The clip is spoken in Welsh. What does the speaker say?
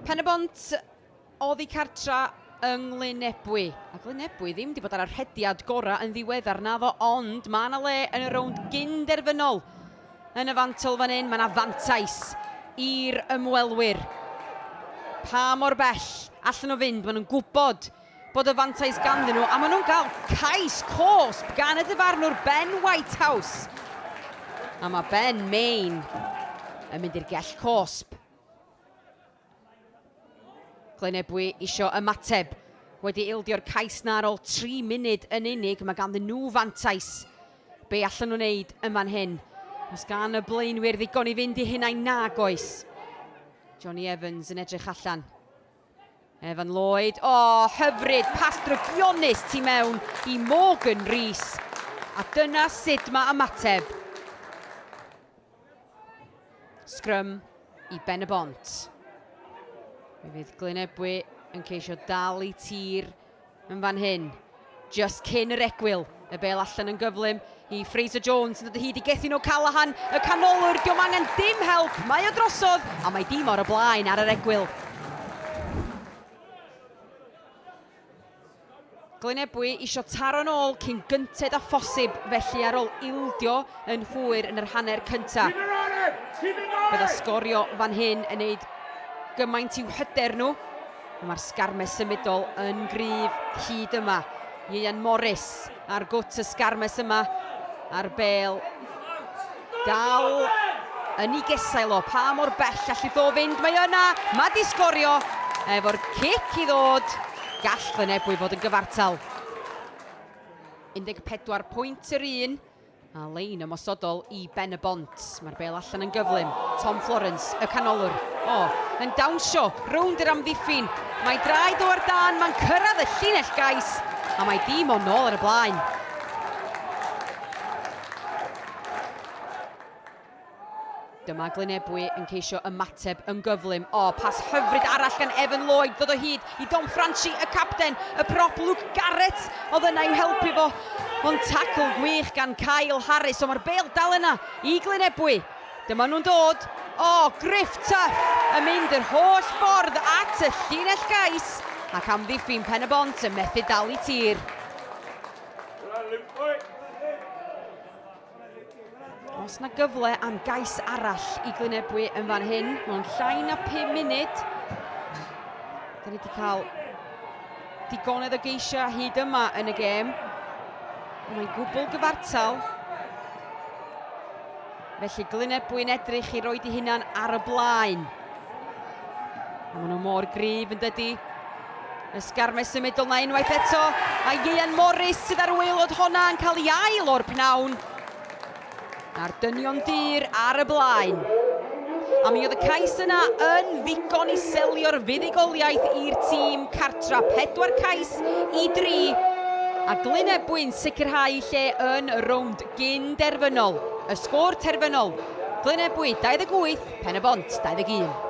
Pen-y-bont oddi cartra yng Glynebwy. A Glynebwy ddim wedi bod ar y rhediad gorau yn ddiweddar naddo, ond mae yna le yn y rownd gynderfynol. Yn y fantol fan hyn, mae yna fantais i'r ymwelwyr. Pa mor bell allan nhw fynd, maen nhw'n gwybod bod y fantais ganddyn nhw, a maen nhw'n cael cais cosp gan y dyfarnwr Ben Whitehouse. A mae Ben Main yn mynd i'r gell cosp. Glynebwy isio ymateb. Wedi ildio'r cais na ar ôl 3 munud yn unig. Mae ganddyn nhw fantais. Be allan nhw'n neud yn fan hyn? Os gan y blaenwyr ddigon i fynd i hynna'n nag oes. Johnny Evans yn edrych allan. Evan Lloyd. O, hyfryd. Pas drygionus tu mewn i Morgan Rhys. A dyna sut mae ymateb. Scrum i Pen-y-bont. Mi fydd Glynebwy yn ceisio dal i tir yn fan hyn. Just cyn yr egwyl. Y bel allan yn gyflym i Fraser Jones yn dod o hyd i Gethin O'Callaghan. Y canolwr, diom angen dim help. Mae o drosodd, a mae dim o'r blaen ar yr egwyl. Glynebwy isio taro nôl cyn gynted a phosib, felly ar ôl ildio yn hwyr yn yr hanner cyntaf. Bydd y sgorio fan hyn yn neud gymaint i'w hyder nhw. Mae'r sgarmes symudol yn gryf hyd yma. Ian Morris ar gwt y sgarmes yma. A'r bel dal yn ei gesail o. Pa mor bell allu ddo fynd. Mae yna. Mae di sgorio. Efo'r cic i ddod. Gall Glynebwy fod yn gyfartal. 14 pwynt yr un. A lein ymosodol i Pen-y-bont. Mae'r bel allan yn gyflym. Tom Florence, y canolwr. O, yn dawnsio, rownd yr amddiffyn. Mae draed o ar dan, mae'n cyrraedd y llinell gais. A mae dim o nôl ar y blaen. Dyma Glynebwy yn ceisio ymateb yn gyflym. O, pas hyfryd arall gan Evan Lloyd. Ddod o hyd i Dom Franchi, y capten. Y prop Luke Garrett. Oedd yna i'w helpu fo. Ond tacl gwych gan Kyle Harris. O, mae'r bel dal yna i Glynebwy. Dyma nhw'n dod. O, Griff Tuff yn mynd yr holl ffordd at y llinell gais. Ac amddiffyn Pen-y-bont yn methu dal i tir. Os na gyfle am gais arall i Glynebwy yn fan hyn, mewn llai na 5 munud. Da ni wedi cael digonedd o geisio hyd yma yn y gêm. Mae'n gwbl gyfartal. Felly Glynebwy'n edrych i roed i hunan ar y blaen. Maen nhw mor gryf yn dydi. Y sgarmes symudol na unwaith eto. A Ian Morris sydd ar waelod honna yn cael ei ail o'r pnawn. A'r dynion dyr ar y blaen. A mi oedd y cais yna yn ddigon i selio'r fuddugoliaeth i'r tîm cartra. 4 cais i 3. A Glynebwy'n sicrhau lle yn rownd gynderfynol. Y sgôr terfynol. Glynebwy 28, Pen-y-bont 21.